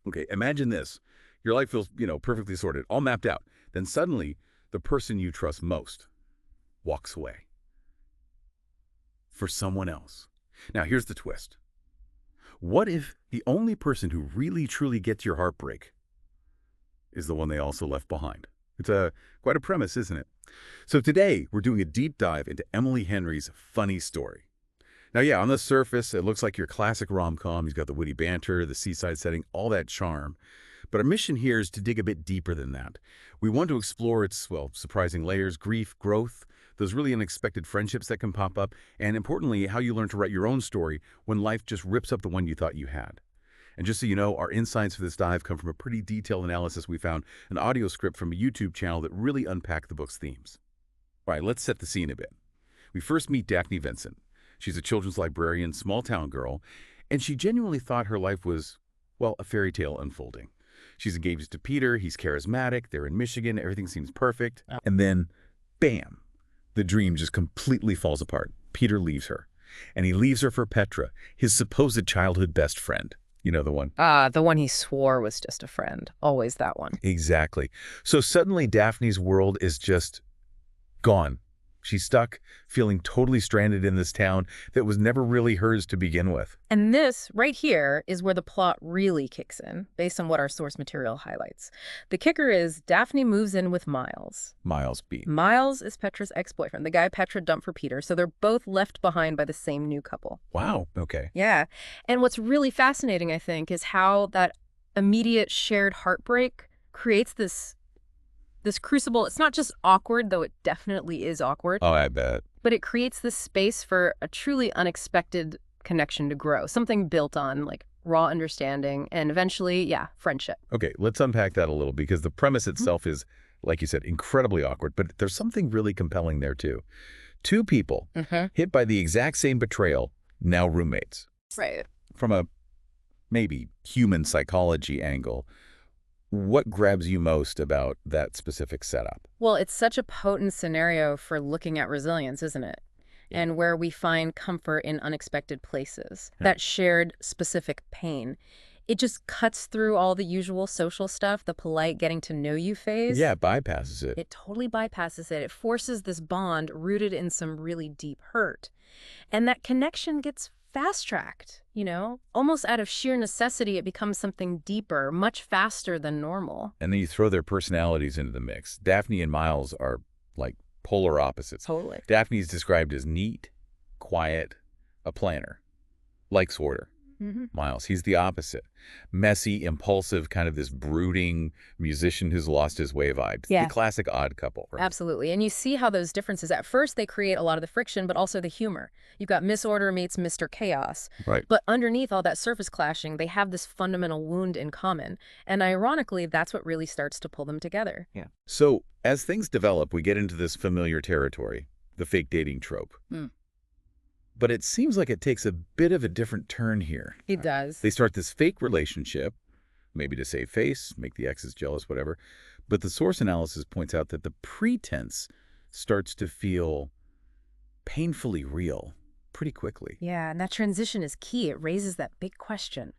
Okay, imagine this. Your life feels, perfectly sorted, all mapped out. Then suddenly, the person you trust most walks away for someone else. Now, here's the twist. What if the only person who really truly gets your heartbreak is the one they also left behind? It's quite a premise, isn't it? So today, we're doing a deep dive into Emily Henry's funny story. Now, yeah, on the surface, it looks like your classic rom-com. You've got the witty banter, the seaside setting, all that charm. But our mission here is to dig a bit deeper than that. We want to explore its, surprising layers, grief, growth, those really unexpected friendships that can pop up, and importantly, how you learn to write your own story when life just rips up the one you thought you had. And just so you know, our insights for this dive come from a pretty detailed analysis we found, an audio script from a YouTube channel that really unpacked the book's themes. All right, let's set the scene a bit. We first meet Daphne Vincent. She's a children's librarian, small-town girl, and she genuinely thought her life was, a fairy tale unfolding. She's engaged to Peter, he's charismatic, they're in Michigan, everything seems perfect. And then, bam, the dream just completely falls apart. Peter leaves her, and he leaves her for Petra, his supposed childhood best friend. You know the one? The one he swore was just a friend. Always that one. Exactly. So suddenly Daphne's world is just gone. She's stuck, feeling totally stranded in this town that was never really hers to begin with. And this, right here, is where the plot really kicks in, based on what our source material highlights. The kicker is Daphne moves in with Miles. Miles B. Miles is Petra's ex-boyfriend, the guy Petra dumped for Peter, so they're both left behind by the same new couple. Wow, okay. Yeah. And what's really fascinating, I think, is how that immediate shared heartbreak creates this crucible. It's not just awkward, though it definitely is awkward. Oh, I bet. But it creates this space for a truly unexpected connection to grow, something built on like raw understanding and eventually, friendship. Okay, let's unpack that a little because the premise itself is, like you said, incredibly awkward, but there's something really compelling there too. Two people hit by the exact same betrayal, now roommates. Right. From a maybe human psychology angle, what grabs you most about that specific setup? Well, it's such a potent scenario for looking at resilience, isn't it? Yeah. And where we find comfort in unexpected places, that shared specific pain. It just cuts through all the usual social stuff, the polite getting to know you phase. Yeah, bypasses it. It totally bypasses it. It forces this bond rooted in some really deep hurt. And that connection gets fast-tracked, almost out of sheer necessity. It becomes something deeper, much faster than normal. And then you throw their personalities into the mix. Daphne and Miles are like polar opposites. Totally. Daphne's described as neat, quiet, a planner, likes order. Miles, he's the opposite. Messy, impulsive, kind of this brooding musician who's lost his way vibe. Yeah. The classic odd couple, right? Absolutely. And you see how those differences, at first they create a lot of the friction, but also the humor. You've got Miss Order meets Mr. Chaos. Right. But underneath all that surface clashing, they have this fundamental wound in common. And ironically, that's what really starts to pull them together. Yeah. So as things develop, we get into this familiar territory, the fake dating trope. But it seems like it takes a bit of a different turn here. It does. They start this fake relationship, maybe to save face, make the exes jealous, whatever. But the source analysis points out that the pretense starts to feel painfully real pretty quickly. Yeah, and that transition is key. It raises that big question.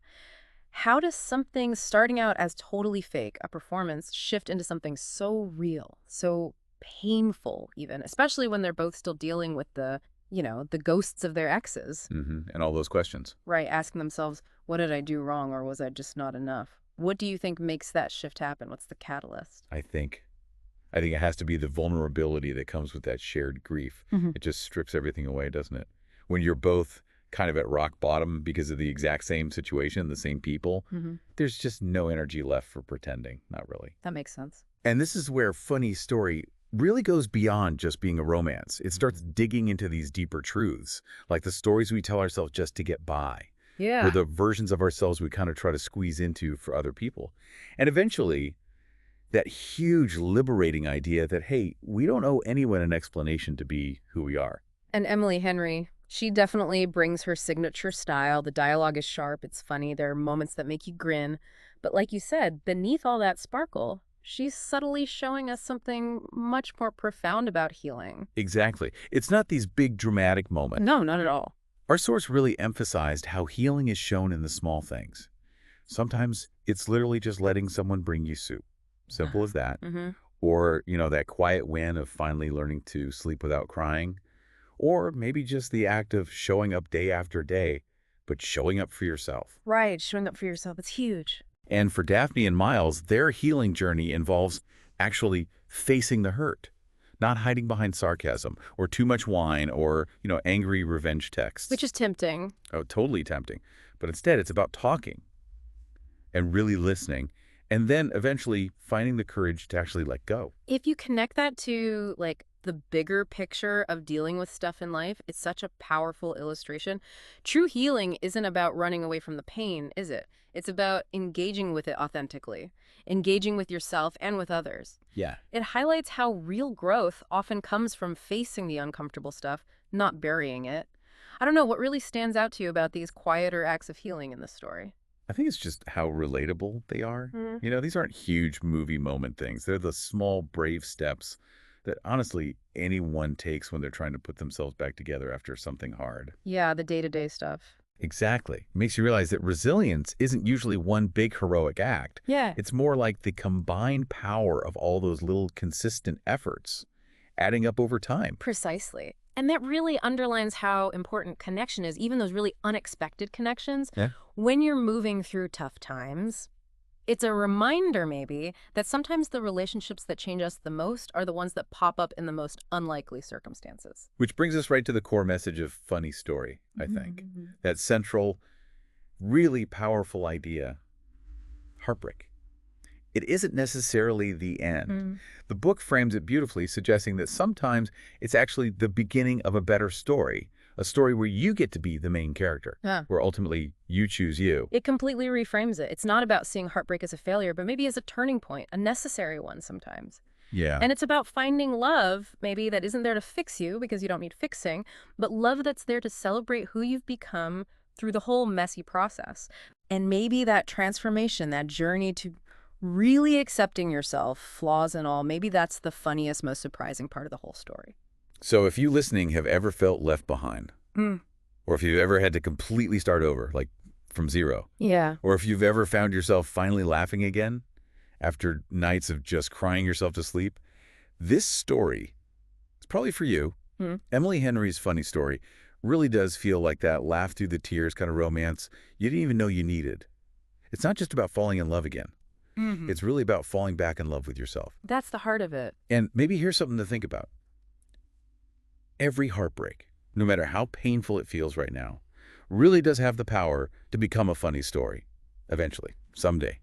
How does something starting out as totally fake, a performance, shift into something so real, so painful even, especially when they're both still dealing with the ghosts of their exes. And all those questions. Right, asking themselves, what did I do wrong or was I just not enough? What do you think makes that shift happen? What's the catalyst? I think it has to be the vulnerability that comes with that shared grief. It just strips everything away, doesn't it? When you're both kind of at rock bottom because of the exact same situation, the same people, there's just no energy left for pretending. Not really. That makes sense. And this is where Funny Story really goes beyond just being a romance. It starts digging into these deeper truths, like the stories we tell ourselves just to get by. Yeah. Or the versions of ourselves we kind of try to squeeze into for other people. And eventually, that huge liberating idea that, hey, we don't owe anyone an explanation to be who we are. And Emily Henry, she definitely brings her signature style. The dialogue is sharp, it's funny, there are moments that make you grin. But like you said, beneath all that sparkle, she's subtly showing us something much more profound about healing. Exactly. It's not these big dramatic moments. No, not at all. Our source really emphasized how healing is shown in the small things. Sometimes it's literally just letting someone bring you soup. Simple as that. Mm-hmm. Or, that quiet win of finally learning to sleep without crying. Or maybe just the act of showing up day after day, but showing up for yourself. Right, showing up for yourself. It's huge. And for Daphne and Miles, their healing journey involves actually facing the hurt, not hiding behind sarcasm or too much wine or, angry revenge texts. Which is tempting. Oh, totally tempting. But instead, it's about talking and really listening, and then eventually finding the courage to actually let go. If you connect that to like the bigger picture of dealing with stuff in life, it's such a powerful illustration. True healing isn't about running away from the pain, is it? It's about engaging with it authentically, engaging with yourself and with others. Yeah. It highlights how real growth often comes from facing the uncomfortable stuff, not burying it. I don't know, what really stands out to you about these quieter acts of healing in this story? I think it's just how relatable they are. Mm. These aren't huge movie moment things. They're the small, brave steps that honestly anyone takes when they're trying to put themselves back together after something hard. Yeah, the day-to-day stuff. Exactly. Makes you realize that resilience isn't usually one big heroic act. Yeah. It's more like the combined power of all those little consistent efforts adding up over time. Precisely. And that really underlines how important connection is, even those really unexpected connections. Yeah. When you're moving through tough times, it's a reminder maybe that sometimes the relationships that change us the most are the ones that pop up in the most unlikely circumstances. Which brings us right to the core message of Funny Story, I think. That central, really powerful idea, heartbreak. It isn't necessarily the end. Mm. The book frames it beautifully, suggesting that sometimes it's actually the beginning of a better story, a story where you get to be the main character, Yeah. where ultimately you choose you. It completely reframes it. It's not about seeing heartbreak as a failure, but maybe as a turning point, a necessary one sometimes. Yeah. And it's about finding love, maybe, that isn't there to fix you because you don't need fixing, but love that's there to celebrate who you've become through the whole messy process. And maybe that transformation, that journey to really accepting yourself, flaws and all, maybe that's the funniest, most surprising part of the whole story. So if you listening have ever felt left behind, Mm. or if you've ever had to completely start over, like from zero, Yeah. or if you've ever found yourself finally laughing again after nights of just crying yourself to sleep, this story is probably for you. Mm. Emily Henry's Funny Story really does feel like that laugh through the tears kind of romance you didn't even know you needed. It's not just about falling in love again. Mm-hmm. It's really about falling back in love with yourself. That's the heart of it. And maybe here's something to think about. Every heartbreak, no matter how painful it feels right now, really does have the power to become a funny story, eventually, someday.